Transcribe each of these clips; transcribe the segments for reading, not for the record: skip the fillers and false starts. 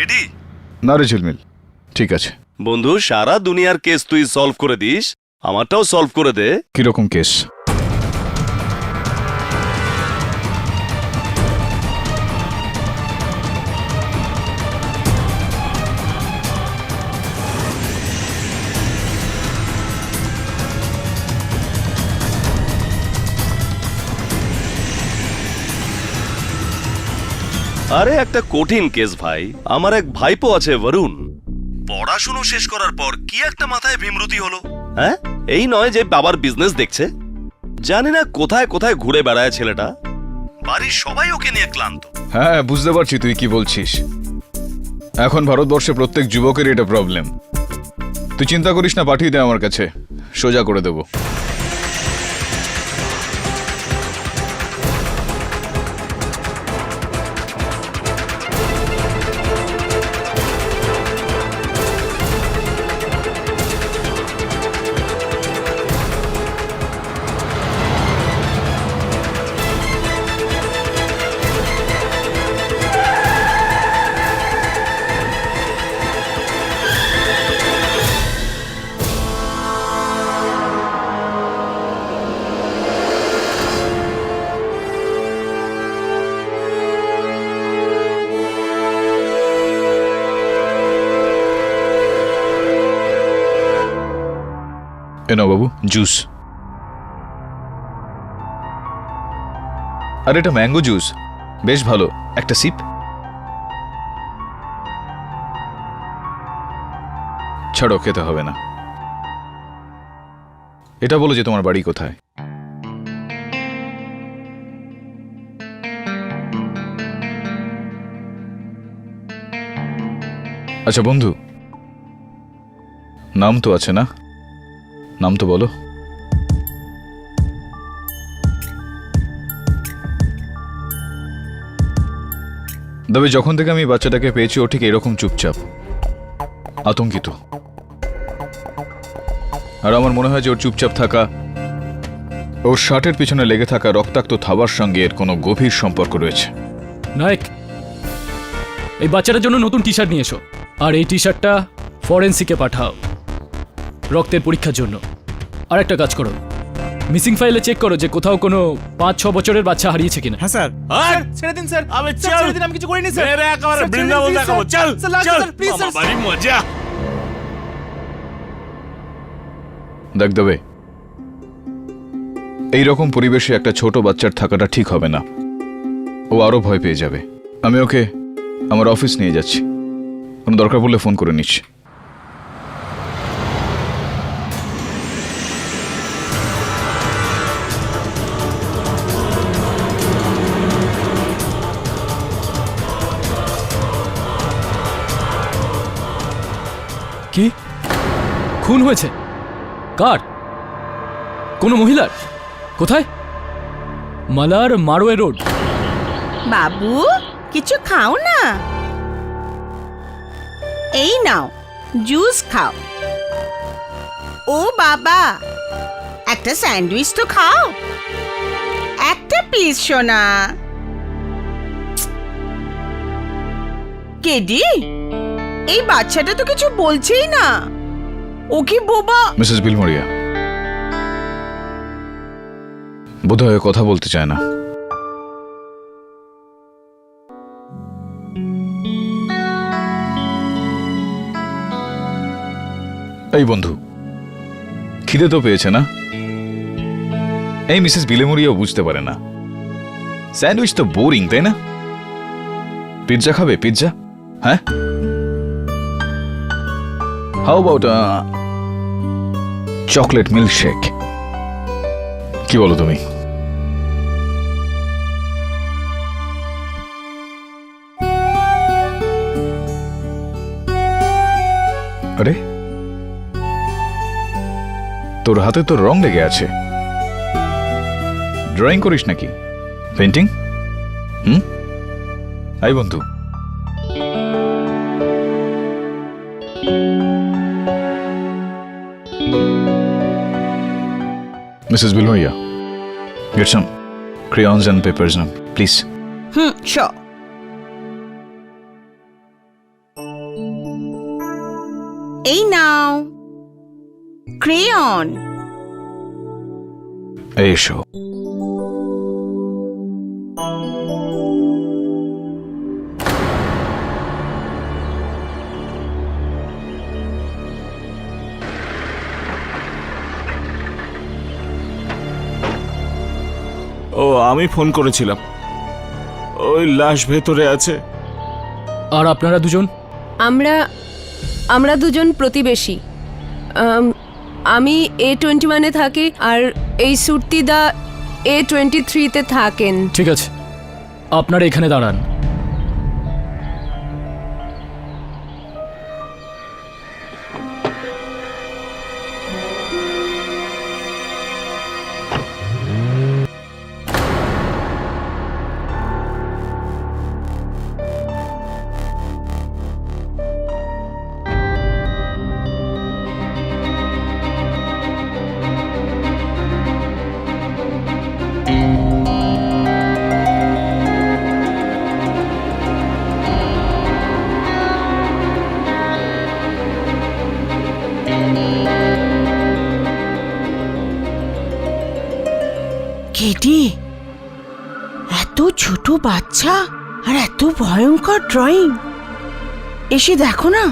Ready? না রে ঝিলমিল, ঠিক আছে। বন্ধু, সারা দুনিয়ার কেস তুই সলভ করে দিস, আমারটাও সলভ করে দে। কিরকম কেস? আরে একটা কঠিন কেস ভাই। আমার এক ভাইপো আছে বরুণ, পড়াশুনো শেষ করার পর কি একটা মাথায় বিমরুতি হলো। হ্যাঁ, এই নয় যে বাবার বিজনেস দেখছে, জানি না কোথায় কোথায় ঘুরে বেড়ায় ছেলেটা, বাড়ির সবাই ওকে নিয়ে ক্লান্ত। হ্যাঁ, বুঝতে পারছি তুই কি বলছিস। এখন ভারতবর্ষে প্রত্যেক যুবকের এটা প্রবলেম। তুই চিন্তা করিস না, পাঠিয়ে দে আমার কাছে, সোজা করে দেবো। এনো বাবু, জুস। আরে এটা ম্যাঙ্গো জুস, বেশ ভালো, একটা সিপ। ছাড়ো, খেতে হবে না। এটা বলো যে তোমার বাড়ি কোথায়? আচ্ছা বন্ধু, নাম তো আছে না? নাম তো বলো। তবে যখন থেকে আমি বাচ্চাটাকে পেয়েছি ও ঠিক এরকম চুপচাপ, আতঙ্কিত। আর আমার মনে হয় যে ওর চুপচাপ থাকা, ওর শার্টের পিছনে লেগে থাকা রক্তাক্ত থাবার সঙ্গে এর কোনো গভীর সম্পর্ক রয়েছে। নায়ক, এই বাচ্চাটার জন্য নতুন টি শার্ট নিয়ে এসো, আর এই টি শার্টটা ফরেন্সিকে পাঠাও রক্তের পরীক্ষার জন্য। আর একটা কাজ করো, মিসিং ফাইলে চেক করো যে কোথাও কোনো 5-6 বছরের বাচ্চা হারিয়েছে কিনা। হ্যাঁ স্যার। ছেড়ে দিন স্যার, আবে স্যার, চল, ছেড়ে দিন, আমি কিছু করিনি স্যার। মেরে একেবারে স্যার, ছেড়ে দিন, বৃন্দাবন please, দেখাবো। স্যার। চল স্যার, লাগছে, চল, স্যার, please, মামা স্যার। বাড়ি মজা। দেখ দেবে, এইরকম পরিবেশে একটা ছোট বাচ্চার থাকাটা ঠিক হবে না। ও আরো ভয় পেয়ে যাবে। আমি ওকে আমার অফিস নিয়ে যাচ্ছি, কোনো দরকার পড়লে ফোন করে নিচ্ছি। কি খুন হয়েছে? কার? কোনো মহিলার? কোথায়? মালার মারোয়ে রোড। বাবু, কিছু খাও না। এই নাও, জুস খাও। ও বাবা, একটা স্যান্ডউইচ তো খাও। একটা প্লিজ সোনা। কেডি, এই বাচ্চাটা তো কিছু বলছেই না। ও কি বোবা? মিসেস বিলমরিয়া বোধহয় কথা বলতে চায় না। এই বন্ধু, খিদে তো পেয়েছে না? এই মিসেস বিলেমরিয়াও বুঝতে পারে না, স্যান্ডউইচ তো বোরিং, তাই না? পিৎজা খাবে? পিৎজা? হ্যাঁ, হাউ অ্যাবাউট চকলেট মিল্কশেক? কি বলো তুমি? আরে, তোর হাতে তো রং লেগে আছে। ড্রয়িং করিস নাকি? পেন্টিং? আই বন্ধু, Mrs. Bilmoria, get some crayons and papers now, please. sure. এই নাও ক্রেয়ন। এসো। ও আমি ফোন করেছিলাম, ওই লাশ ভেতরে আছে। আর আপনারা দুজন? আমরা আমরা দুজন প্রতিবেশী। আমি A21-এ থাকি আর এই সুরতিদা A23-তে থাকেন। ঠিক আছে, আপনারা এখানে দাঁড়ান। কেটি, এত ছোট বাচ্চা আর এত ভয়ঙ্কর ড্রয়িং, এসে দেখো না।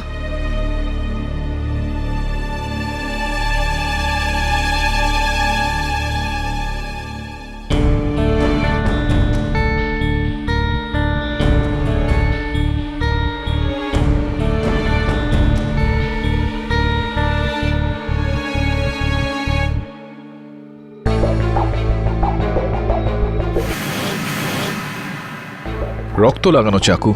রক্ত লাগানো চাকু।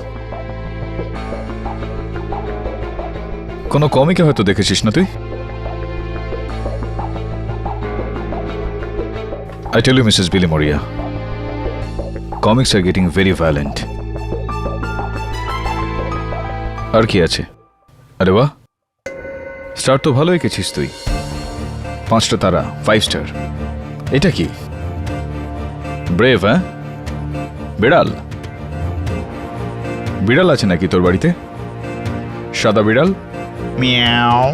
কোনো কমিকে হয়তো দেখেছিস না তুই। I tell you, Mrs. Billy Moria, comics are getting very violent. আর কি আছে? আরে বাহ, স্টার তো ভালো এঁকেছিস তুই। 5টা তারা, 5 স্টার। এটা কি? ব্রেভ, হ্যাঁ? বিড়াল? বিড়াল আছে নাকি তোর বাড়িতে? সাদা বিড়াল? মিয়াও।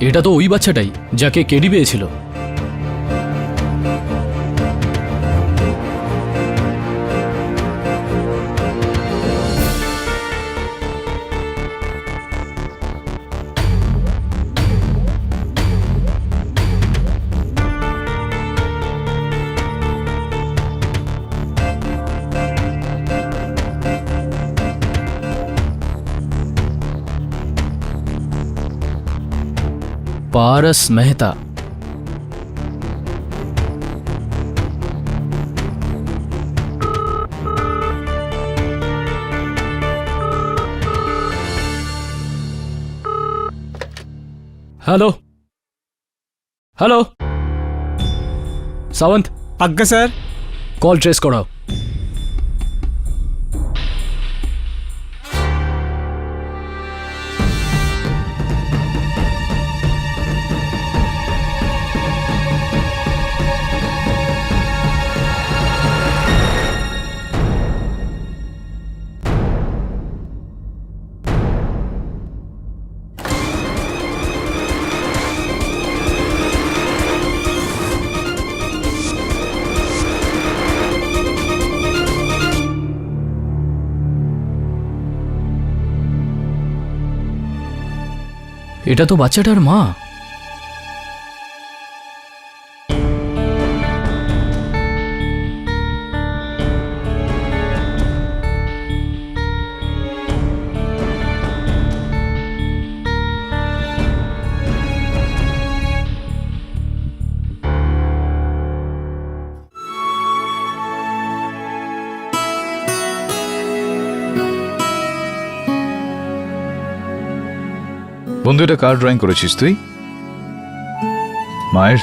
এটা তো ওই বাচ্চাটাই যাকে কেডি পেয়েছিল। पारस मेहता। हेलो हेलो सावंत, আজ্ঞা স্যার। कॉल ट्रेस कराओ। এটা তো বাচ্চাটার মা। বন্ধু, এটা কার ড্রয়িং করেছিস তুই? মায়ের?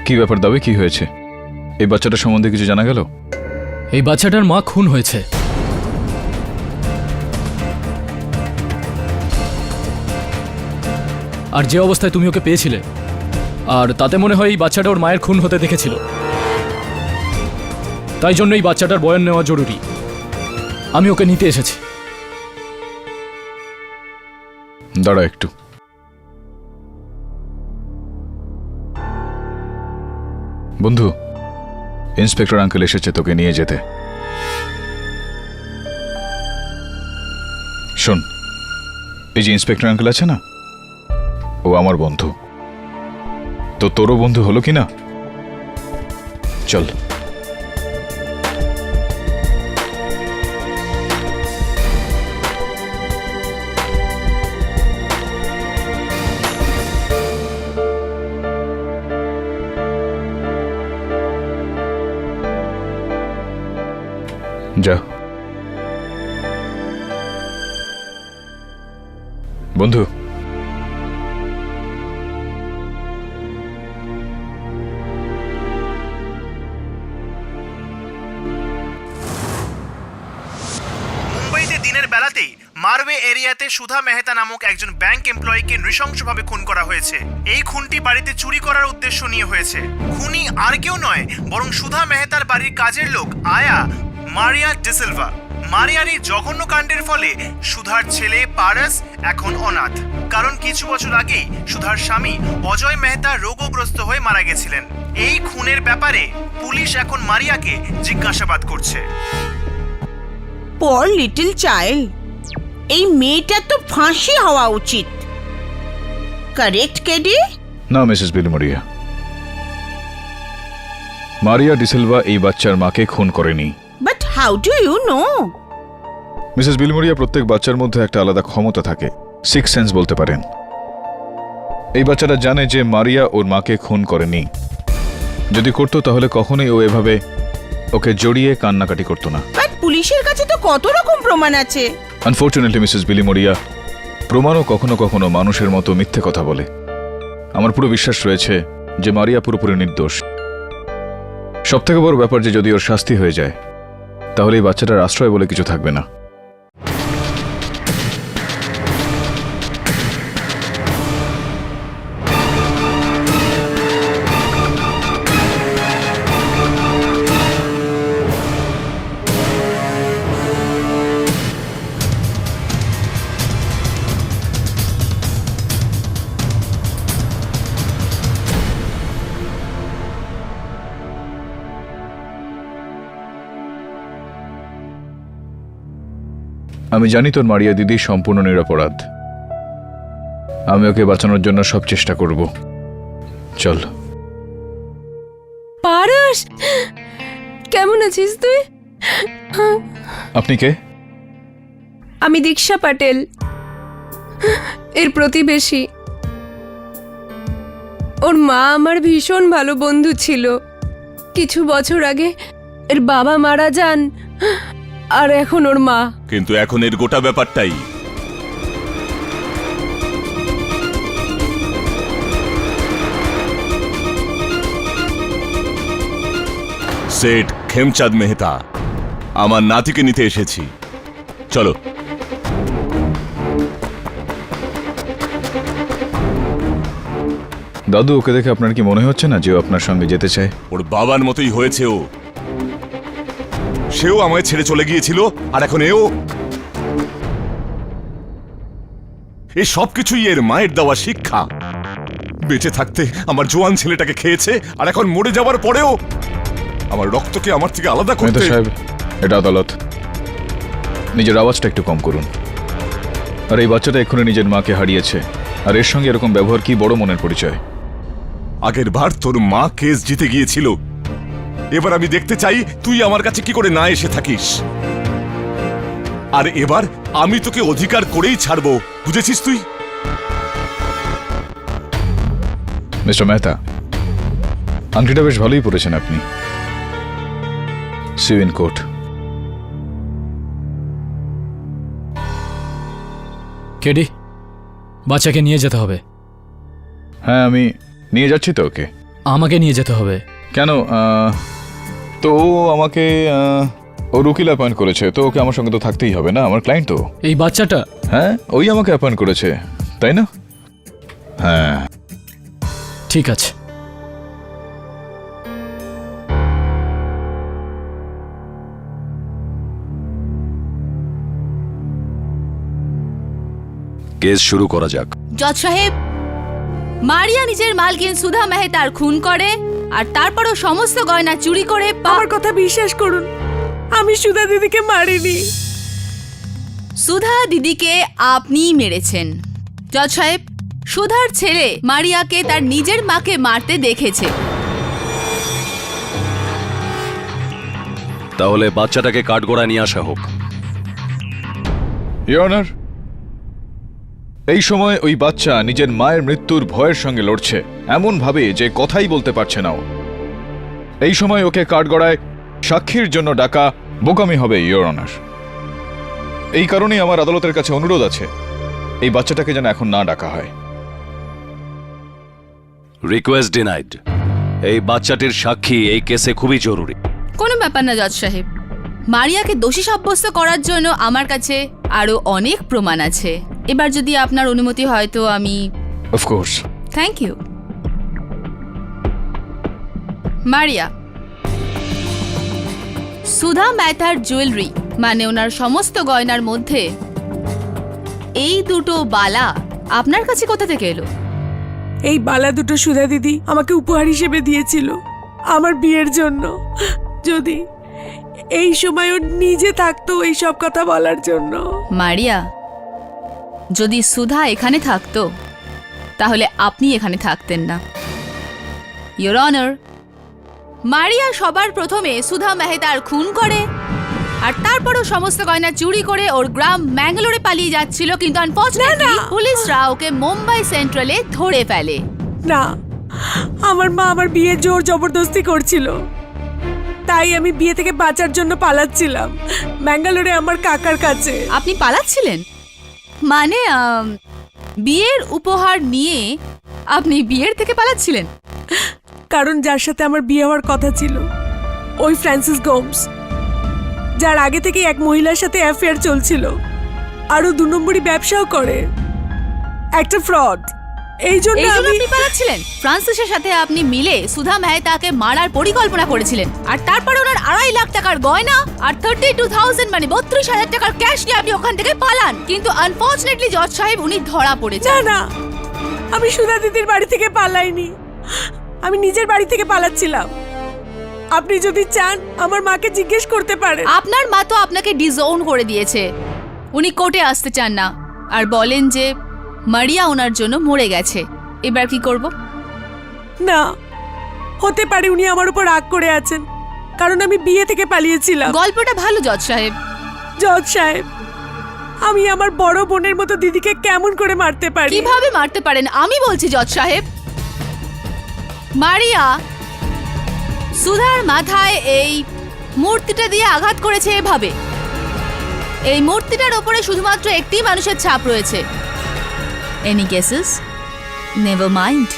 কি ব্যাপার দাবি, কি হয়েছে? এই বাচ্চাটার সম্বন্ধে কিছু জানা গেল? এই বাচ্চাটার মা খুন হয়েছে। আর যে অবস্থায় তুমি ওকে পেয়েছিলে, আর তাতে মনে হয় এই বাচ্চাটা ওর মায়ের খুন হতে দেখেছিল। তাই জন্য এই বাচ্চাটার বয়ান নেওয়া জরুরি। আমি ওকে নিতে এসেছি। দাঁড়া একটু। বন্ধু, ইন্সপেক্টর আঙ্কেল এসেছে তোকে নিয়ে যেতে। শোন, এই যে ইন্সপেক্টর আঙ্কেল আছে না, ও আমার বন্ধু। তো তোরও বন্ধু হলো কি না? চল। যা বন্ধু। মুম্বাইতে দিনের বেলাতেই মারওয়ে এরিয়াতে সুধা মেহতা নামক একজন ব্যাংক এমপ্লয়িকে নৃশংসভাবে খুন করা হয়েছে। এই খুনটি বাড়িতে চুরি করার উদ্দেশ্য নিয়ে হয়েছে। খুনি আর কেউ নয়, বরং সুধা মেহতার বাড়ির কাজের লোক আয়া মারিয়া ডিসিলভা। মারিয়ার এই জঘন্য কাণ্ডের ফলে সুধার ছেলে পারস এখন অনাথ। কারণ কিছু বছর আগেই সুধার স্বামী অজয় মেহতা রোগগ্রস্ত হয়ে মারা গেছিলেন। এই খুনের ব্যাপারে পুলিশ এখন মারিয়াকে জিজ্ঞাসাবাদ করছে। পর লিটল চাইল্ড, এই মেয়েটার তো ফাঁসি হওয়া উচিত। Correct KD? না মিসেস বিলমোরিয়া, মারিয়া ডিসিলভা এই বাচ্চার মাকে খুন করেনি। But how do you know? Mrs Bilimoria, প্রত্যেক বাচ্চার মধ্যে একটা আলাদা ক্ষমতা থাকে, সিক্স সেন্স বলতে পারেন। এই বাচ্চাটা জানে যে মারিয়া ওর মাকে খুন করেনি। যদি করতো তাহলে কখনোই ও এভাবে ওকে জড়িয়ে কান্নাকাটি করতো না। বাট পুলিশের কাছে তো কত রকম প্রমাণ আছে। আনফর্চুনেটলি মিসেস বিলিমোরিয়া, প্রমাণও কখনো কখনো মানুষের মতো মিথ্যে কথা বলে। আমার পুরো বিশ্বাস রয়েছে যে মারিয়া পুরোপুরি নির্দোষ। সবথেকে বড় ব্যাপার যে যদি ওর শাস্তি হয়ে যায় তাহলে এই বাচ্চাটার আশ্রয় বলে কিছু থাকবে না। আমি জানি তোর মারিয়া দিদি সম্পূর্ণ নিরপরাধ। আমি ওকে বাঁচানোর জন্য সব চেষ্টা করব। চল। পারস, কেমন আছিস তুই? আপনি কে? আমি দীক্ষা পাটেল, এর প্রতিবেশী। ওর মা আমার ভীষণ ভালো বন্ধু ছিল। কিছু বছর আগে এর বাবা মারা যান, আর এখন ওর মা। কিন্তু এখন এর গোটা ব্যাপারটাই সেট খেমচাঁদ মেহতা, আমার নাতিকে নিতে এসেছি। চলো। দাদু, ওকে দেখে আপনার কি মনে হচ্ছে না যে ও আপনার সঙ্গে যেতে চায়? ওর বাবার মতোই হয়েছে ও। সেও আমায় ছেড়ে চলে গিয়েছিল, আর এখন এও। এই সবকিছুই এর মায়ের দেওয়া শিক্ষা। বেঁচে থাকতে আমার জোয়ান ছেলেটাকে খেয়েছে, আর এখন মরে যাওয়ার পরেও আমার রক্তকে আমার থেকে আলাদা মেহতা করতে। সাহেব, এটা আদালত, নিজের আওয়াজটা একটু কম করুন। আর এই বাচ্চাটা এক্ষুনি নিজের মাকে হারিয়েছে, আর এর সঙ্গে এরকম ব্যবহার কি বড় মনের পরিচয়। আগের বার তোর মা কেস জিতে গিয়েছিল, এবার আমি দেখতে চাই তুই আমার কাছে কি করে না এসে থাকিস। আর এবার আমি তোকে অধিকার করেই ছাড়বো, বুঝেছিস তুই? মিস্টার মেহতা, আংটিটা বেশ ভালোই পড়েছেন আপনি। See you in court. KD, বাচ্চাকে নিয়ে যেতে হবে। হ্যাঁ, আমি নিয়ে যাচ্ছি তো ওকে। আমাকে নিয়ে যেতে হবে। কেন তো ও আমাকে ও উকিল অ্যাপয়েন্ট করেছে, তো ওকে আমার সঙ্গে তো থাকতেই হবে না, আমার ক্লায়েন্ট তো। এই বাচ্চাটা? হ্যাঁ, ওই আমাকে অ্যাপয়েন্ট করেছে, তাই না? হ্যাঁ। ঠিক আছে। কেস শুরু করা যাক। জজ সাহেব, মারিয়া নিজের মালকিন সুধা মেহতার খুন করে আর তারপরও সমস্ত গয়না চুরি করে আমার কথা বিশ্বাস করুন, আমি সুধা দিদিকে মারিনি। সুধা দিদিকে আপনিই মেরেছেন। জজ সাহেব, সুধার ছেলে মারিয়াকে তার নিজের মাকে মারতে দেখেছে। তাহলে বাচ্চাটাকে কাঠগড়ায় নিয়ে আসা হোক। ইওর অনার, এই সময় ওই বাচ্চা নিজের মায়ের মৃত্যুর ভয়ের সঙ্গে লড়ছে, এমন ভাবে যে কথাই বলতে পারছে না ও। এই সময় ওকে কাঠগড়ায় সাক্ষীর জন্য ডাকা বোকামি হবে ইওর অনার। এই কারণেই আমার আদালতের কাছে অনুরোধ আছে, এই বাচ্চাটাকে যেন এখন না ডাকা হয়। Request denied. এই বাচ্চাটির সাক্ষী এই কেসে খুবই জরুরি। কোনো ব্যাপার না জজ সাহেব, মারিয়াকে দোষী সাব্যস্ত করার জন্য আমার কাছে আরো অনেক প্রমাণ আছে। এবার যদি আপনার অনুমতি হয় তো আমি। Of course. Thank you. Maria, Sudha মেহতার জুয়েলারি মানে ওনার সমস্ত গয়নার মধ্যে এই দুটো বালা আপনার কাছে কোথা থেকে এলো? এই বালা দুটো সুধা দিদি আমাকে উপহার হিসেবে দিয়েছিল আমার বিয়ের জন্য। যদি এই সময় ও নিজে থাকতো এই সব কথা বলার জন্য। মারিয়া, যদি সুধা এখানে থাকতো তাহলে আপনি এখানে থাকতেন না। ইওর অনার, মারিয়া সবার প্রথমে সুধা মেহতার খুন করে আর তারপরও সমস্ত গয়না চুরি করে ওর গ্রাম ম্যাঙ্গালোরে পালিয়ে যাচ্ছিল, কিন্তু আনফরচুনেটলি পুলিশরা ওকে মুম্বাই সেন্ট্রালে ধরে ফেলে। না, আমার মা আমার বিয়ে জোর জবরদস্তি করছিল, তাই আমি বিয়ে থেকে বাঁচার জন্য পালাচ্ছিলাম ব্যাঙ্গালোরে আমার কাকার কাছে। আপনি পালাচ্ছিলেন মানে বিয়ের উপহার নিয়ে আপনি বিয়ের থেকে পালাচ্ছিলেন? কারণ যার সাথে আমার বিয়ে হওয়ার কথা ছিল ওই ফ্রান্সিস গোমস, যার আগে থেকে এক মহিলার সাথে অ্যাফেয়ার চলছিল, আরো 2 নম্বরই ব্যবসাও করে, একটা ফ্রড। এই জন্য আপনি পালাচ্ছিলেন। ফ্রান্সিসের সাথে আপনি মিলে সুধা মেহতাকে মারার পরিকল্পনা করেছিলেন আর তারপর ওনার 2.5 লাখ টাকার গয়না আর 32,000 মানে 32,000 টাকার ক্যাশ নিয়ে আপনি ওখান থেকে পালান। কিন্তু আনফরচুনেটলি জজ সাহেব উনি ধরা পড়েছেন। না না, আমি সুধা দিদির বাড়ি থেকে পালাইনি, আমি নিজের বাড়ি থেকে পালাচ্ছিলাম। আপনি যদি চান আমার মাকে জিজ্ঞেস করতে পারেন। আপনার মা তো আপনাকে ডিজোন করে দিয়েছে, উনি কোর্টে আসতে চান না আর বলেন যে মারিয়া ওনার জন্য মরে গেছে। এবার কি করব? না, হতে পারে উনি আমার উপর রাগ করে আছেন, কারণ আমি বিয়ে থেকে পালিয়েছিলাম। গল্পটা ভালো জজ সাহেব। জজ সাহেব, আমি আমার বড় বোনের মতো দিদিকে কেমন করে মারতে পারি? কিভাবে মারতে পারেন আমি বলছি জজ সাহেব। মারিয়া সুধার মাথায় এই মূর্তিটা দিয়ে আঘাত করেছে এভাবে। এই মূর্তিটার ওপরে শুধুমাত্র একটি মানুষের ছাপ রয়েছে। Any guesses? নেভার মাইন্ড,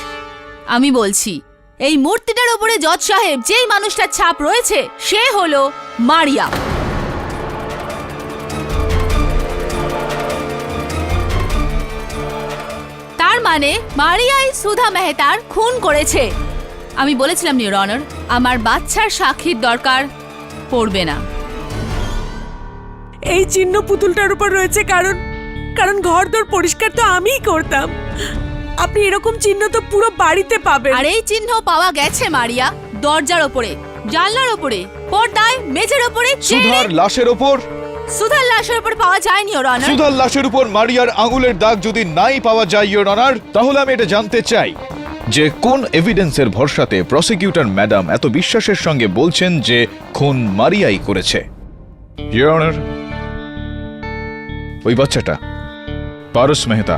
আমি বলছি এই মূর্তিটার ওপরে জজ সাহেব যেই মানুষটার ছাপ রয়েছে সে হলো মারিয়া। তার মানে মারিয়াই সুধা মেহতার খুন করেছে। আমি বলেছিলাম ইওর অনার, আমার বাচ্চার সাক্ষীর দরকার পড়বে না। এই চিহ্ন পুতুলটার উপর রয়েছে কারণ কারণ ঘরদোর পরিষ্কার তো আমিই করতাম। আপনি এরকম চিহ্ন তো পুরো বাড়িতে পাবেন। আর এই চিহ্ন পাওয়া গেছে মারিয়া দরজার ওপরে, জানলার ওপরে, পর্দায়, মেঝের ওপরে, সুধার লাশের ওপর। সুধার লাশের উপর পাওয়া যায়নি ইওর অনার। সুধার লাশের উপর মারিয়ার আঙুলের দাগ যদি নাই পাওয়া যায় ইওর অনার, তাহলে আমি এটা জানতে চাই যে কোন এভিডেন্সের ভরসাতে প্রসিকিউটর ম্যাডাম এত বিশ্বাসের সঙ্গে বলছেন যে খুন মারিয়াই করেছে। ইওর অনার, ওই বাচ্চাটা পারস মেহতা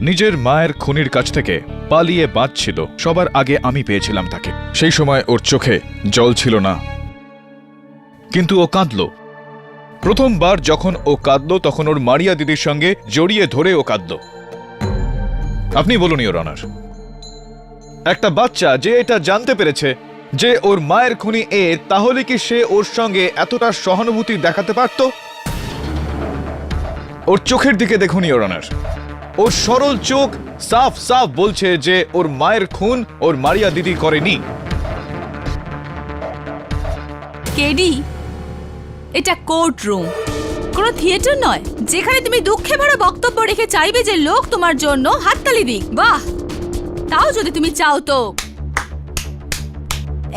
নিজের মায়ের খুনির কাছ থেকে পালিয়ে বাঁচছিল। সবার আগে আমি পেয়েছিলাম তাকে। সেই সময় ওর চোখে জল ছিল না, কিন্তু ও কাঁদল। প্রথমবার যখন ও কাঁদল তখন ওর মারিয়া দিদির সঙ্গে জড়িয়ে ধরে ও কাঁদল। আপনি বলুন ইওর অনার, একটা বাচ্চা যে এটা জানতে পেরেছে যে ওর মায়ের খুনি এ, তাহলে কি সে ওর সঙ্গে এতটা সহানুভূতি দেখাতে পারত? ওর চোখের দিকে দেখুন ইওর অনার, ওর সরল চোখ সাফ সাফ বলছে যে ওর মায়ের খুন ওর মারিয়া দিদি করেনি। কেডি, এটা কোর্ট রুম, কোনো থিয়েটার নয় যেখানে তুমি দুঃখে ভরা বক্তব্য রেখে চাইবে যে লোক তোমার জন্য হাততালি দিক। বাহ, তাও যদি তুমি চাও তো।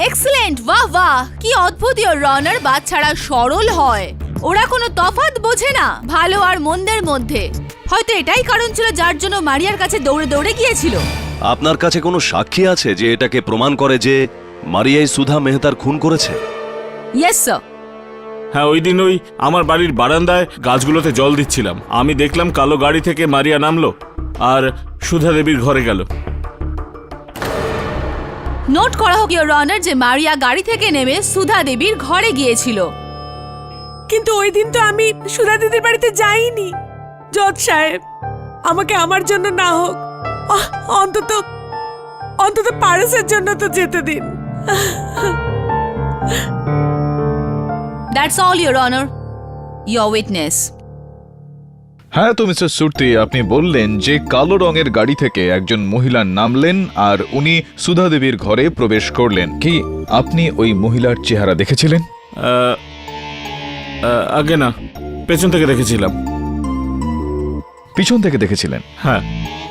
এক্সেলেন্ট, বাহ বাহ, কি অদ্ভুত ইওর অনার। বাচ্চারা সরল হয়, ওরা কোনো তফাৎ বোঝে না ভালো আর মন্দের মধ্যে। হয়তো এটাই কারণ ছিল যার জন্য মারিয়ার কাছে দৌড়ে দৌড়ে গিয়েছিল। আপনার কাছে কোনো সাক্ষী আছে যে এটাকে প্রমাণ করে যে মারিয়াই সুধা মেহতার খুন করেছে? Yes sir. হ্যাঁ, ওই দিন ওই আমার বাড়ির বারান্দায় গাছগুলোতে জল দিচ্ছিলাম, আমি দেখলাম কালো গাড়ি থেকে মারিয়া নামলো আর সুধা দেবীর ঘরে গেল। নোট করা হোক ইওর অনার যে মারিয়া গাড়ি থেকে নেমে সুধা দেবীর ঘরে গিয়েছিল। কিন্তু ওই দিন তো আমি সুধা দিদির বাড়িতে যাইনি। জজ সাহেব, আমাকে আমার জন্য না হোক, অন্তত অন্তত পারসের জন্য তো যেতে দিন। That's all your honour, your witness. হ্যাঁ, তো মিস্টার সুরতি, আপনি বললেন যে কালো রঙের গাড়ি থেকে একজন মহিলা নামলেন আর উনি সুধা দেবীর ঘরে প্রবেশ করলেন। কি আপনি ওই মহিলার চেহারা দেখেছিলেন? আগে না, পেছন থেকে দেখেছিলাম। পিছন থেকে দেখেছিলেন? হ্যাঁ।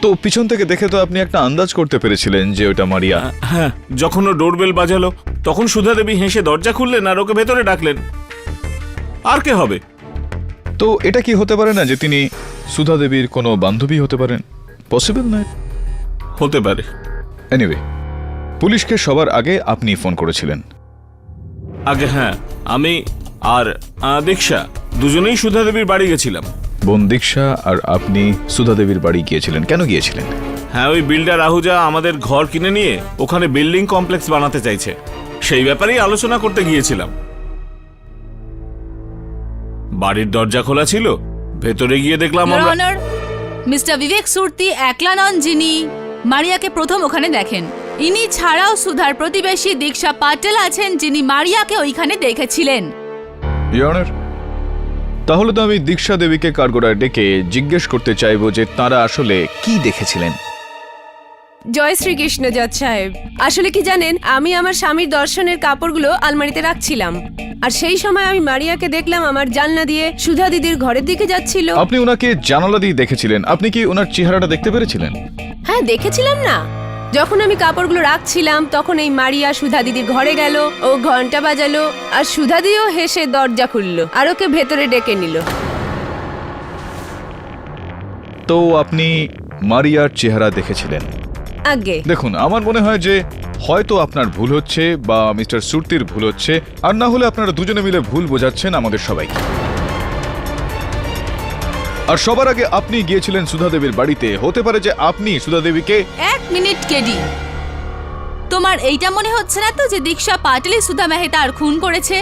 তো পিছন থেকে দেখে তো আপনি একটা আন্দাজ করতে পেরেছিলেন যে ওটা মারিয়া। হ্যাঁ, যখন ও ডোরবেল বাজালো তখন সুধা দেবী হেসে দরজা খুললেন আর ওকে ভেতরে ডাকলেন। আর কে হবে? তো এটা কি হতে পারে না যে তিনি সুধা দেবীর কোনো বান্ধবী হতে পারেন? পসিবল নয়? হতে পারে। এনিওয়ে, পুলিশকে সবার আগে আপনি ফোন করেছিলেন। আগে হ্যাঁ, আমি আর দীক্ষা দুজনেই সুধা দেবীর বাড়ি গেছিলাম। বোন দীক্ষা আর আপনি সুধা দেবীর বাড়ি গিয়েছিলেন, কেন গিয়েছিলেন? হ্যাঁ, ওই বিল্ডার আহুজা আমাদের ঘর কিনে নিয়ে ওখানে বিল্ডিং কমপ্লেক্স বানাতে চাইছে, সেই ব্যাপারেই আলোচনা করতে গিয়েছিলাম। বাড়ির দরজা খোলা ছিল, ভেতরে গিয়ে দেখলাম ইওর আমরা। অনার, মিস্টার বিবেক সুরতি একলা নন যিনি মারিয়াকে প্রথম ওখানে দেখেন। ইনি ছাড়াও সুধার প্রতিবেশী দীক্ষা পাটেল আছেন যিনি মারিয়াকে ওইখানে দেখেছিলেন। ইওর অনার, তাহলে তো আমি দীক্ষা দেবীকে কাঠগড়ায় ডেকে জিজ্ঞেস করতে চাইবো যে তারা আসলে কি দেখেছিলেন। জয় শ্রীকৃষ্ণ জজ সাহেব, আসলে কি জানেন, আমি আমার স্বামীর দর্শনের কাপড়গুলো আলমারিতে রাখছিলাম আর সেই সময় আমি মারিয়াকে দেখলাম আমার জানলা দিয়ে সুধা দিদির ঘরের দিকে যাচ্ছিল। আপনি ওনাকে জানালা দিয়ে দেখেছিলেন, আপনি কি ওনার চেহারাটা দেখতে পেরেছিলেন? হ্যাঁ, দেখেছিলাম না। যখন আমি কাপড়গুলো রাখছিলাম তখন এই মারিয়া সুধা দিদির ঘরে গেল, ও ঘন্টা বাজালো আর সুধা দিও হেসে দরজা খুললো আর ওকে ভেতরে ডেকে নিল। তো আপনি মারিয়ার চেহারা দেখেছিলেন? আগে দেখুন, আমার মনে হয় যে হয়তো আপনার ভুল হচ্ছে বা মিস্টার সুরতির ভুল হচ্ছে, আর না হলে আপনারা দুজনে মিলে ভুল বোঝাচ্ছেন আমাদের সবাইকে। আর সবার আগে আপনি গিয়েছিলেন সুধা দেবীর বাড়িতে, হতে পারে যে আপনি সুধা দেবীকে। এক মিনিট কেডি, তোমার এইটা মনে হচ্ছে না তো যে দীক্ষা পাটেলই সুধা মেহতার খুন করেছে?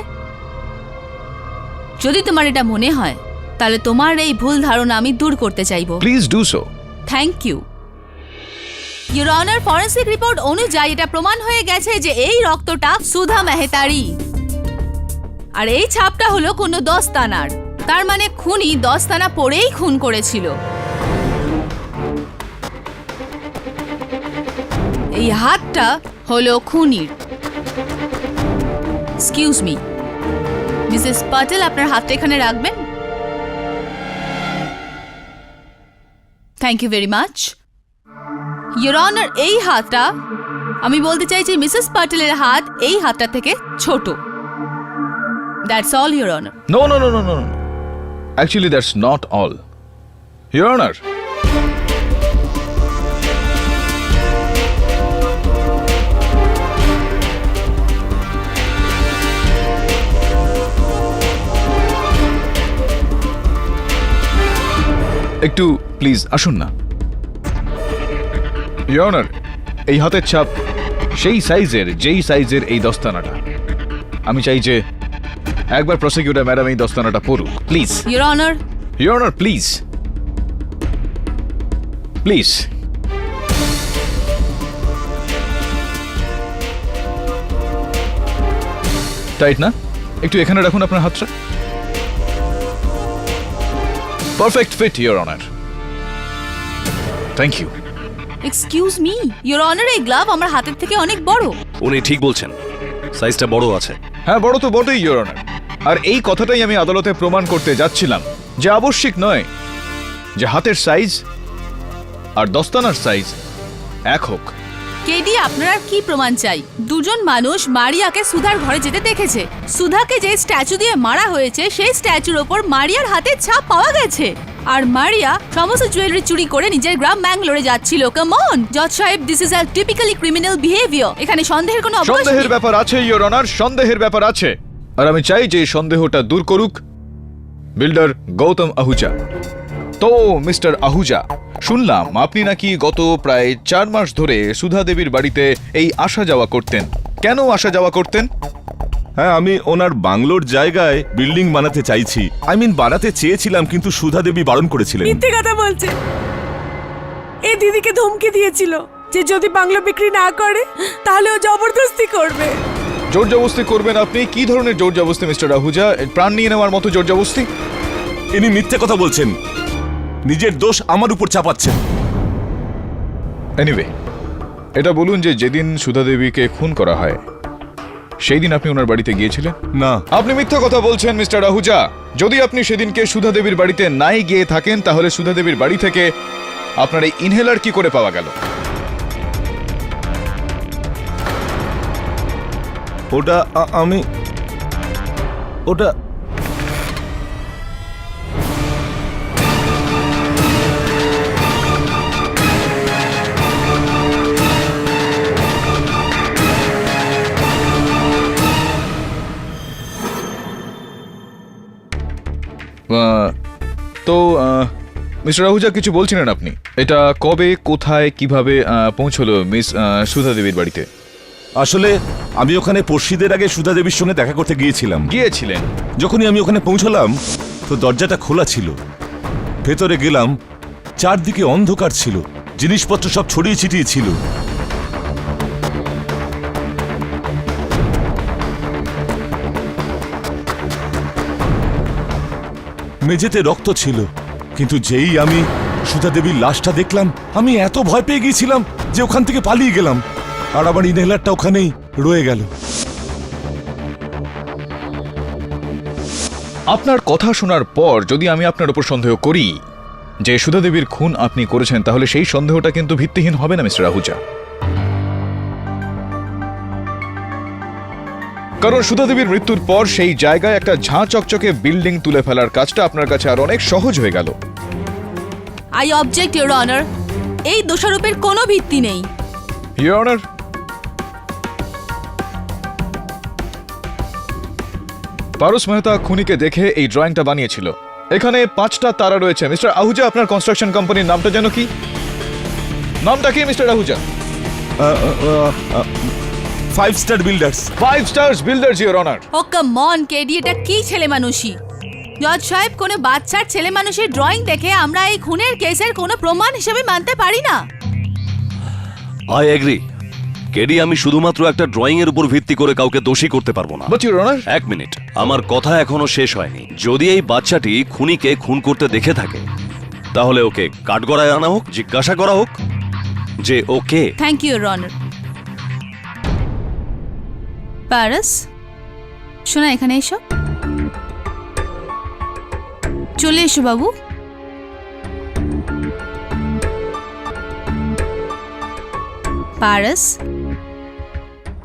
যদি তোমার এটা মনে হয় তাহলে তোমার এই ভুল ধারণা আমি দূর করতে চাইবো। Please do so. Thank you. Your honour, forensic report অনুযায়ী এটা প্রমাণ হয়ে গেছে যে এই রক্তটা সুধা মেহতারই, আর এই ছাপটা হলো কোনো দস্তানার। তার মানে খুনি দস্তানা পরেই খুন করেছিল। এই হাতটা হলো খুনির। এক্সকিউজ মি, মিসেস পাটেল, আপনার হাতটা এখানে রাখবেন। Thank you very much. Your honour, এই হাতটা, আমি বলতে চাইছি মিসেস পাটেলের হাত এই হাতটা থেকে ছোট। That's all your honour. No no no no no, actually that's not all your honour. একটু প্লিজ আসুন না। ইওর অনার, এই হাতের ছাপ সেই সাইজের যেই সাইজের এই দস্তানাটা। আমি চাই যে একবার প্রসিকিউটর ম্যাডাম এই দস্তানাটা পড়ুক, please. Your honour, your honour, please please. Tight না? একটু এখানে রাখুন আপনার হাতটা। Perfect fit, your honour. Thank you. Excuse me, your honour, এই গ্লাভ আমার হাতের থেকে অনেক বড়। উনি ঠিক বলছেন, সাইজটা বড় আছে। হ্যাঁ, বড় তো বটেই, ইওর অনার। আর এই কথাটাই আমি আদালতে প্রমাণ করতে যাচ্ছিলাম যে আবশ্যিক নয় যে হাতের সাইজ আর দস্তানার সাইজ এক হোক। কেডি, আপনার আর কি প্রমাণ চাই? দুজন মানুষ মারিয়াকে সুধার ঘরে যেতে দেখেছে। সুধাকে যে স্ট্যাচু দিয়ে মারা হয়েছে সেই স্ট্যাচুর ওপর মারিয়ার হাতের ছাপ পাওয়া গেছে। আর মারিয়া সমস্ত জুয়েলারি চুরি করে নিজের গ্রাম ম্যাঙ্গালোরে যাচ্ছিল। কাম অন জজ সাহেব, this is a typically criminal behaviour. এখানে সন্দেহের কোনো অবকাশ সন্দেহের নেই। ব্যাপার আছে, ইওর অনার, সন্দেহের ব্যাপার আছে। আর আমি চাই যে এই সন্দেহটা দূর করুক বিল্ডার গৌতম আহুজা। তো মিস্টার আহুজা, শুনলাম আপনি নাকি গত প্রায় 4 মাস ধরে সুধা দেবীর বাড়িতে এই আসা যাওয়া করতেন। কেন আসা যাওয়া করতেন? হ্যাঁ, আমি ওনার বাংলোর জায়গায় বিল্ডিং বানাতে চাইছি। বানাতে চেয়েছিলাম, কিন্তু সুধা দেবী বারণ করেছিলেন। মিথ্যে কথা বলছে। এই দিদিকে ধমকি দিয়েছিল যে যদি বাংলো বিক্রি না করে তাহলে ও জবরদস্তি করবে। জোর জবস্তি করবেন আপনি? কি ধরনের জোর জবস্তি মিস্টার আহুজা? প্রাণ নিয়ে নেওয়ার মতো জোর জবস্তি? ইনি মিথ্যে কথা বলছেন, নিজের দোষ আমার উপর চাপাচ্ছেন। এনিওয়ে, এটা বলুন যে যেদিন সুধা দেবীকে খুন করা হয় সেই দিন আপনি ওনার বাড়িতে গিয়েছিলেন? না। আপনি মিথ্যা কথা বলছেন মিস্টার আহুজা। যদি আপনি সেদিনকে সুধা দেবীর বাড়িতে নাই গিয়ে থাকেন তাহলে সুধা দেবীর বাড়ি থেকে আপনার এই ইনহেলার কি করে পাওয়া গেল? ওটা আমি ওটা তো মিস্টার আহুজা, কিছু বলছিলেন আপনি। এটা কবে, কোথায়, কিভাবে পৌঁছলো মিস সুধা দেবীর বাড়িতে? আসলে আমি ওখানে পড়শিদের আগে সুধা দেবীর সঙ্গে দেখা করতে গিয়েছিলাম। গিয়েছিলেন? যখনই আমি ওখানে পৌঁছলাম তো দরজাটা খোলা ছিল। ভেতরে গেলাম, চারদিকে অন্ধকার ছিল, জিনিসপত্র সব ছড়িয়ে ছিটিয়ে ছিল। মেঝেতে রক্ত ছিল, কিন্তু যেই আমি সুধা দেবীর লাশটা দেখলাম আমি এত ভয় পেয়ে গিয়েছিলাম যে ওখান থেকে পালিয়ে গেলাম। আর আমার ইনহেলারটা ওখানেই রয়ে গেল। আপনার কথা শোনার পর যদি আমি আপনার উপর সন্দেহ করি যে সুধা দেবীর খুন আপনি করেছেন, তাহলে সেই সন্দেহটা কিন্তু ভিত্তিহীন হবে না মিস্টার আহুজা। কারণ সুধা দেবীর মৃত্যুর পর সেই জায়গায় একটা ঝাঁ চকচকে বিল্ডিং তুলে ফেলার কাজটা আপনার কাছে আর অনেক সহজ হয়ে গেল। I object, your honour. এই দোষারোপের কোনো ভিত্তি নেই। ইওর অনার, পারস মেহতা খুনিকে দেখে এই ড্রয়িংটা বানিয়েছিল। এখানে 5টা তারা রয়েছে। মিস্টার আহুজা, আপনার কনস্ট্রাকশন কোম্পানির নামটা যেন কি? নামটা কি mister Ahuja? 5 star builders. 5 stars builders, your honour. Oh come on KD, এটা কি ছেলে মানুষই? জজ সাহেব, কোনো বাচ্চার ছেলে মানুষের ড্রয়িং দেখে আমরা এই খুনের কেসের কোনো প্রমাণ হিসেবে মানতে পারি না। আই এগ্রি কেডি, আমি শুধুমাত্র একটা ড্রয়িং এর উপর ভিত্তি করে কাউকে দোষী করতে পারবো না। বাট ইওর অনার, 1 মিনিট, আমার কথা এখনো শেষ হয়নি। যদি এই বাচ্চাটি খুনিকে খুন করতে দেখে থাকে তাহলে ওকে কাঠগড়ায় আনা হোক, জিজ্ঞাসা করা হোক যে okay. Thank you, your honour. পারস, শোনা, এখানে এসো। চলে এসো বাবু। পারস,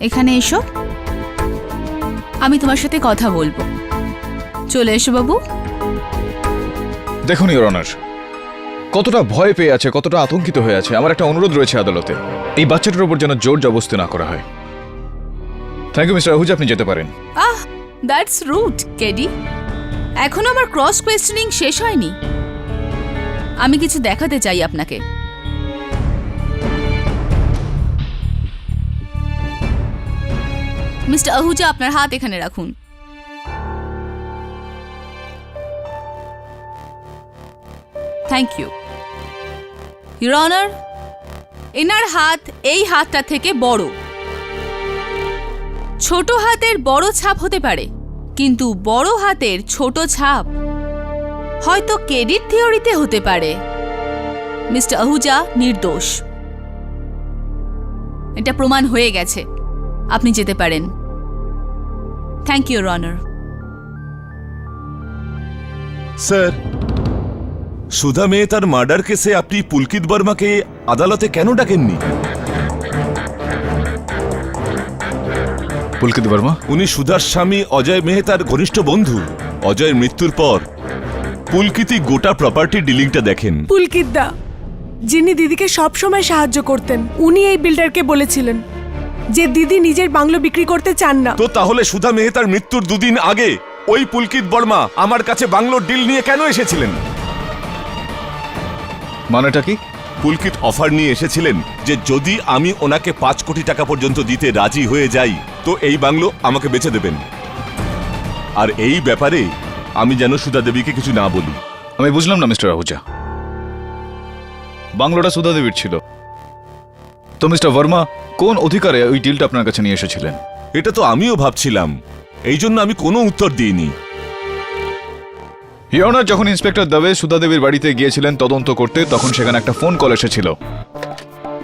এখানে এসো, আমি তোমার সাথে কথা বলবো। চলে এসো বাবু। দেখুন ইওর অনার, কতটা ভয় পেয়ে আছে, কতটা আতঙ্কিত হয়ে আছে। আমার একটা অনুরোধ রয়েছে আদালতে, এই বাচ্চাটার উপর যেন জোর জবরদস্তি না করা হয়। থ্যাংক ইউ মিস্টার আহুজা, আপনি যেতে পারেন। That's root KD. এখনো আমার ক্রস কোয়েশ্চেনিং শেষ হয়নি। আমি কিছু দেখাতে চাই আপনাকে। মিস্টার আহুজা, আপনার হাত এখানে রাখুন। Thank you, your honour. এনার হাত এই হাতটা থেকে বড়। ছোট হাতের বড় ছাপ হতে পারে, কিন্তু বড় হাতের ছোট ছাপ হয়তো ক্রেডিট থিওরিতে হতে পারে। মিস্টার আহুজা নির্দোষ, এটা প্রমাণ হয়ে গেছে। আপনি যেতে পারেন। Thank you, your honour. Sir, Sudha মেহতার মার্ডার কেসে আপনি পুলকিত বর্মাকে আদালতে কেন ডাকেননি? পুলকিত বর্মা? উনি সুধার স্বামী অজয় মেহতার ঘনিষ্ঠ বন্ধু। অজয়ের মৃত্যুর পর পুলকিতই গোটা প্রপার্টি ডিলিংটা দেখেন। পুলকিত দা, যিনি দিদিকে সব সময় সাহায্য করতেন, উনি এই বিল্ডারকে বলেছিলেন যে দিদি নিজের বাংলো বিক্রি করতে চান না। তো তাহলে সুধা মেহতার মৃত্যুর দুদিন আগে ওই পুলকিত বর্মা আমার কাছে বাংলোর ডিল নিয়ে কেন এসেছিলেন? মানেটা কি? পুলকিত অফার নিয়ে এসেছিলেন যে যদি আমি ওনাকে 5 কোটি টাকা পর্যন্ত দিতে রাজি হয়ে যাই তো এই বাংলো আমাকে বেচে দেবেন। আর এই ব্যাপারে আমি যেন সুধা দেবীকে কিছু না বলি। আমি বুঝলাম না মিস্টার আহুজা, বাংলোটা সুধা দেবীর ছিল, তো মিস্টার বর্মা কোন অধিকারে ওই ডিলটা আপনার কাছে নিয়ে এসেছিলেন? এটা তো আমিও ভাবছিলাম, এই জন্য আমি কোনো উত্তর দিইনি। ইওর অনার, যখন ইন্সপেক্টর দবে সুধা দেবীর বাড়িতে গিয়েছিলেন তদন্ত করতে, তখন সেখানে একটা ফোন কল এসেছিল।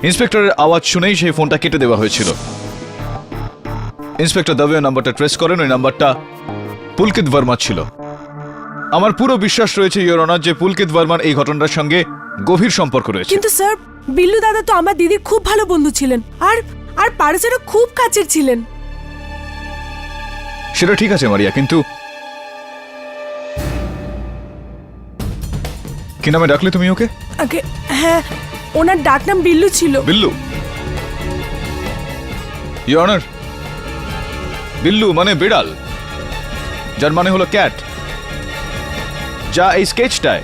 ইন্সপেক্টরের আওয়াজ শুনেই সেই ফোনটা কেটে দেওয়া হয়েছিল। ইন্সপেক্টর দবে ওই নাম্বারটা ট্রেস করেন, ওই নাম্বারটা পুলকিত বর্মা ছিল। আমার পুরো বিশ্বাস রয়েছে ইওর অনার যে পুলকিত বর্মার এই ঘটনার সঙ্গে গভীর সম্পর্ক রয়েছে। কিন্তু স্যার, বিল্লু দাদা তো আমার দিদির খুব ভালো বন্ধু ছিলেন, আর পারসেরও খুব কাছের ছিলেন। সেটা ঠিক আছে মারিয়া, কিন্তু কি নামে ডাকলে তুমি ওকে? আগে হ্যাঁ, ওনার ডাকনাম বিল্লু ছিল। বিল্লু? ইওর অনার, বিল্লু মানে বিড়াল, যার মানে হলো ক্যাট, যা এই স্কেচটায়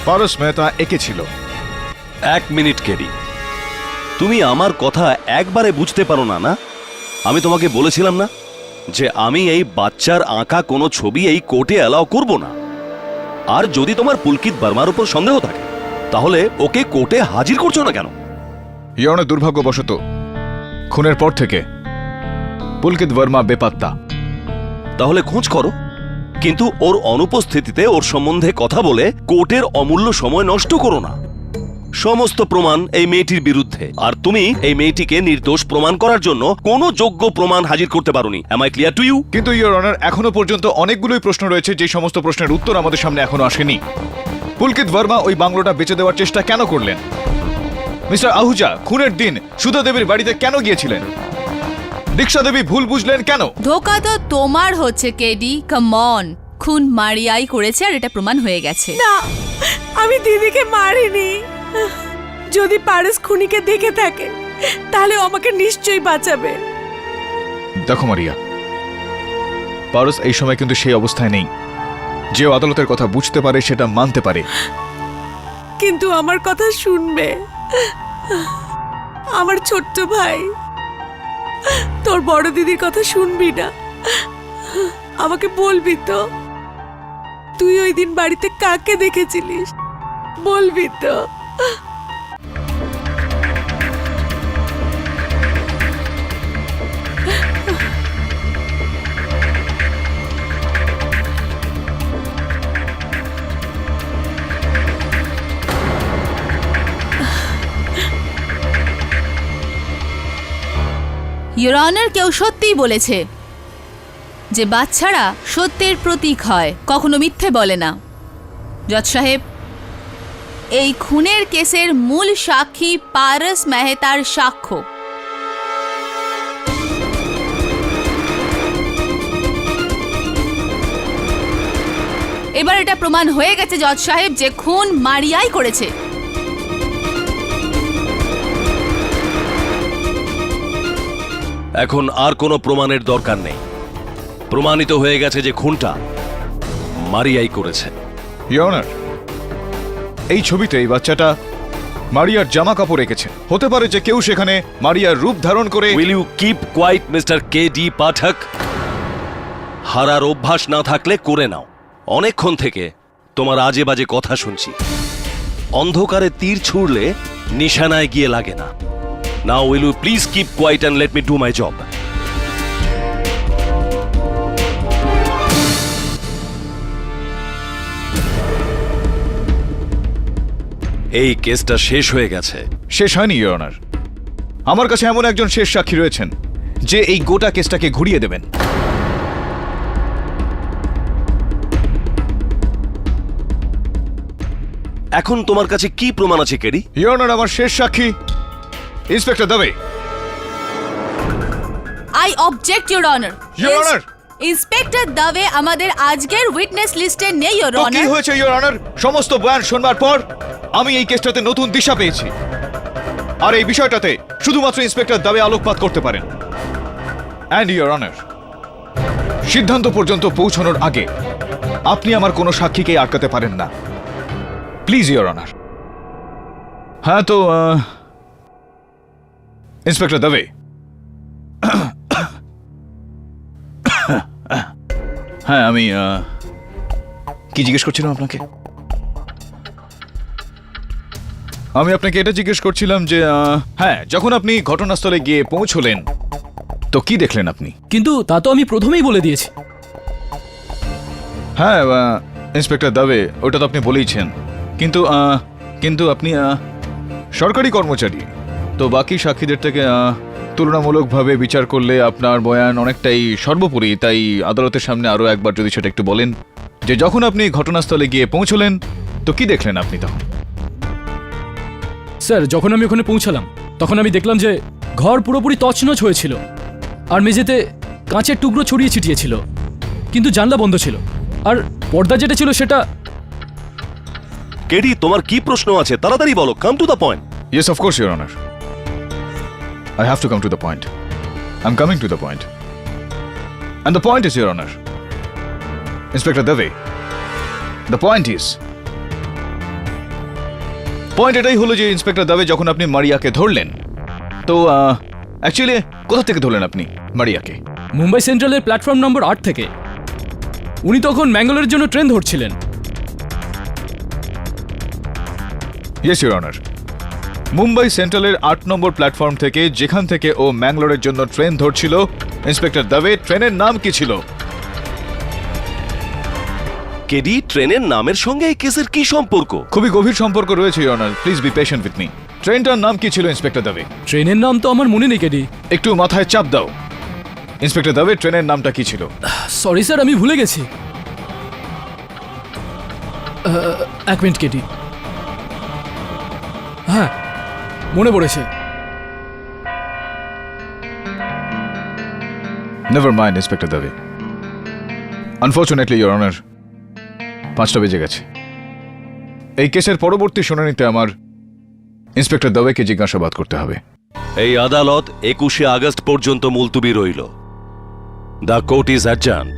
পারস মেহতা এঁকেছিল। 1 মিনিট কেডি, তুমি আমার কথা একবারে বুঝতে পারো না? না, আমি তোমাকে বলেছিলাম না যে আমি এই বাচ্চার আঁকা কোনো ছবি এই কোর্টে অ্যালাউ করব না। আর যদি তোমার পুলকিত বর্মার উপর সন্দেহ থাকে তাহলে ওকে কোর্টে হাজির করছো না কেন? ইওর অনার, দুর্ভাগ্যবশত খুনের পর থেকে পুলকিত বর্মা বেপাত্তা। তাহলে খোঁজ করো, কিন্তু ওর অনুপস্থিতিতে ওর সম্বন্ধে কথা বলে কোর্টের অমূল্য সময় নষ্ট করো না। সমস্ত প্রমাণ এই মেয়েটির বিরুদ্ধে, আর তুমি এই মেয়েটিকে নির্দোষ প্রমাণ করার জন্য কোনো যোগ্য প্রমাণ হাজির করতে পারোনি। Am I clear to you? কিন্তু ইওর অনার, এখনো পর্যন্ত অনেকগুলোই প্রশ্ন রয়েছে যে সমস্ত প্রশ্নের উত্তর আমাদের সামনে এখনো আসেনি। পুলকিত বর্মা ওই বাংলোটা বেচে দেওয়ার চেষ্টা কেন করলেন? মিস্টার আহুজা খুনের দিন সুধা দেবীর বাড়িতে কেন গিয়েছিলেন? দীক্ষা দেবী ভুল বুঝলেন কেন? ধোকা তো তোমার হচ্ছে কেডি, কাম অন। খুন মারিয়াই করেছে আর এটা প্রমাণ হয়ে গেছে। না, আমি দিদিকে মারিনি। যদি পারস খুনিকে দেখে থাকে তাহলে আমাকে নিশ্চয়ই বাঁচাবে। দেখো মারিয়া, পারস এই সময় কিন্তু সেই অবস্থায় নেই যে আদালতের কথা বুঝতে পারে, সেটা মানতে পারে। কিন্তু আমার কথা শুনবে। আমার ছোট্ট ভাই, তোর বড় দিদির কথা শুনবি না? আমাকে বলবি তো তুই ওই দিন বাড়িতে কাকে দেখেছিলিস? বলবি তো? ইওর অনার, কেউ সত্যিই বলেছে যে বাচ্চারা সত্যের প্রতীক হয়, কখনো মিথ্যে বলে না। জজ সাহেব, এই খুনের কেসের মূল সাক্ষী পারস মেহতার সাক্ষ্য। এবার এটা প্রমাণ হয়ে গেছে জজ সাহেব যে খুন মারিয়াই করেছে। এখন আর কোনো প্রমাণের দরকার নেই। প্রমাণিত হয়ে গেছে যে খুনটা মারিয়াই করেছে। ইওর অনার, এই ছবিতে এই বাচ্চাটা মারিয়ার জামা কাপড় রেখেছে। হতে পারে যে কেউ সেখানে মারিয়ার রূপ ধারণ করে। Will you keep quiet mister K D Pathak? হারার অভ্যাস না থাকলে করে নাও। অনেকক্ষণ থেকে তোমার আজে বাজে কথা শুনছি। অন্ধকারে তীর ছুঁড়লে নিশানায় গিয়ে লাগে না। Now will you please keep quiet and let me do my job? এই কেসটা শেষ হয়ে গেছে। শেষ হয়নি ইওর অনার। আমার কাছে এমন একজন শেষ সাক্ষী রয়েছেন যে এই গোটা কেসটাকে ঘুরিয়ে দেবেন। এখন তোমার কাছে কি প্রমাণ আছে কেডি? ইওর অনার, আমার শেষ সাক্ষী inspector Dubey. I object your honour. Your Honor! Inspector Dubey আমাদের আজকের উইটনেস লিস্টে নেই ইওর তো কি অনার। হয়েছে ইওর অনার? সমস্ত বয়ান শোনবার পর আমি এই কেসটাতে নতুন দিশা পেয়েছি, আর এই বিষয়টাতে শুধুমাত্র ইন্সপেক্টর দাবে আলোকপাত করতে পারেন। অ্যান্ড ইওর অনার, সিদ্ধান্ত পর্যন্ত পৌঁছানোর আগে আপনি আমার কোনো সাক্ষীকে আটকাতে পারেন না, প্লিজ ইওর অনার। হ্যাঁ, তো ইন্সপেক্টর দাবে, হ্যাঁ আমি কি জিজ্ঞেস করছিলাম আপনাকে? আমি আপনাকে এটা জিজ্ঞেস করছিলাম যে হ্যাঁ, যখন আপনি ঘটনাস্থলে গিয়ে পৌঁছলেন তো কি দেখলেন আপনি? কিন্তু তা তো আমি প্রথমেই বলে দিয়েছি। হ্যাঁ ইন্সপেক্টর দাবে, ওটা তো আপনি বলেইছেন, কিন্তু কিন্তু আপনি সরকারি কর্মচারী, তো বাকি সাক্ষীদের থেকে তুলনামূলকভাবে বিচার করলে আপনার বয়ান অনেকটাই সর্বোপরি। তাই আদালতের সামনে আরও একবার যদি সেটা একটু বলেন যে যখন আপনি ঘটনাস্থলে গিয়ে পৌঁছলেন তো কি দেখলেন আপনি তখন? স্যার, যখন আমি ওখানে পৌঁছালাম তখন আমি দেখলাম যে ঘর পুরোপুরি তছনছ হয়েছিল, আর মেঝেতে কাঁচের টুকরো ছড়িয়ে ছিটিয়ে ছিল, কিন্তু জানলা বন্ধ ছিল, আর পর্দা যেটা ছিল সেটা। কেডি, তোমার কি প্রশ্ন আছে? তাড়াতাড়ি বলো, come to the point. Yes, of course, Your Honor. I have to come to the point. I'm coming to the point. And the point is, Your Honor, Inspector Dave, the point is, point এটাই হলো যে inspector দাবে, যখন আপনি মারিয়াকে ধরলেন তো actually কোথা থেকে ধরলেন আপনি মারিয়াকে? মুম্বাই সেন্ট্রালের প্ল্যাটফর্ম নম্বর 8 থেকে। উনি তখন ম্যাঙ্গালোরের জন্য ট্রেন ধরছিলেন। ইয়েস ইওর অনার, মুম্বাই সেন্ট্রালের 8 নম্বর প্ল্যাটফর্ম থেকে, যেখান থেকে ও ম্যাঙ্গালোরের জন্য ট্রেন ধরছিল। ইন্সপেক্টর দাবে, ট্রেনের নাম কি ছিল? কেডি, ট্রেনের নামের সঙ্গে এই কেসের কি সম্পর্ক? খুবই গভীর সম্পর্ক রয়েছে your honour, please be patient with me. ট্রেনটার নাম কি ছিল ইন্সপেক্টর দাবে? ট্রেনের নাম তো আমার মনে নেই কেডি। একটু মাথায় চাপ দাও। ইন্সপেক্টর দাবে, ট্রেনের নামটা কি ছিল? সরি স্যার, আমি ভুলে গেছি। এক মিনিট কেডি, হ্যাঁ মনে পড়েছে। Never mind inspector Dubey, unfortunately your honour 5টা বেজে গেছে। এই কেসের পরবর্তী শুনানিতে আমার ইন্সপেক্টর দাবেকে জিজ্ঞাসাবাদ করতে হবে। এই আদালত 21শে আগস্ট পর্যন্ত মুলতুবি রইল। The court is adjourn.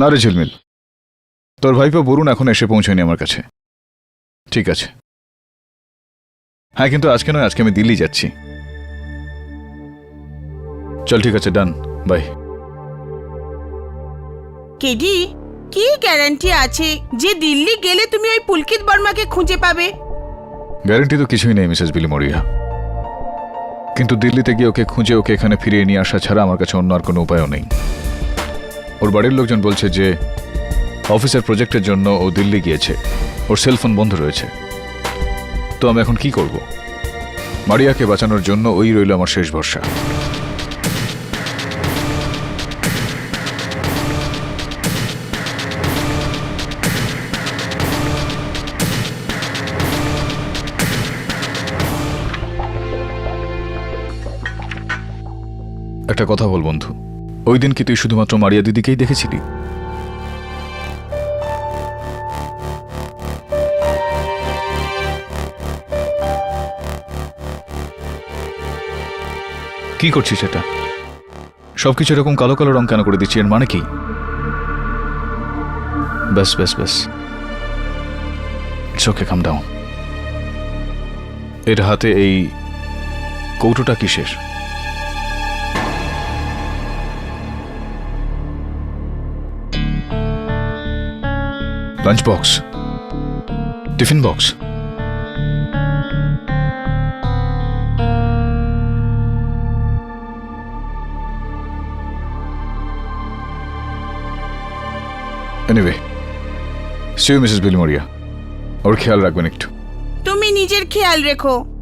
না রে ঝিলমিল, তোর ভাইপো বরুণ এখন এসে পৌঁছয়নি আমার কাছে। ঠিক আছে, হ্যাঁ কিন্তু আজকে নয়, আজকে আমি দিল্লি যাচ্ছি। চল ঠিক আছে, ডান, বাই। কেডি, কি গ্যারান্টি আছে যে দিল্লি গেলে তুমি ওই পুলকিত বর্মাকে খুঁজে পাবে? গ্যারান্টি তো কিছুই নেই মিসেস বিলিমোরিয়া, কিন্তু দিল্লিতে গিয়ে ওকে খুঁজে ওকে এখানে ফিরিয়ে নিয়ে আসা ছাড়া আমার কাছে অন্য আর কোনো উপায়ও নেই। ওর বাড়ির লোকজন বলছে যে অফিসের প্রজেক্টের জন্য ও দিল্লি গিয়েছে, ওর সেলফোন বন্ধ রয়েছে। তো আমি এখন কি করব? মারিয়াকে বাঁচানোর জন্য ওই রইল আমার শেষ ভরসা। একটা কথা বল বন্ধু, ওই দিন কি তুই শুধুমাত্র মারিয়া দিদিকেই দেখেছিলি? কি করছিস সেটা? সবকিছু এরকম কালো কালো রং কেন করে দিচ্ছি? এর মানে কি? ব্যাস ব্যাস ব্যাস, ইটস ওকে, কাম ডাউন। এর হাতে এই কৌটোটা কিসের? Lunch box, tiffin box. Anyway, see you Mrs Bilimoria. ওর খেয়াল রাখবেন একটু। তুমি নিজের খেয়াল রেখো।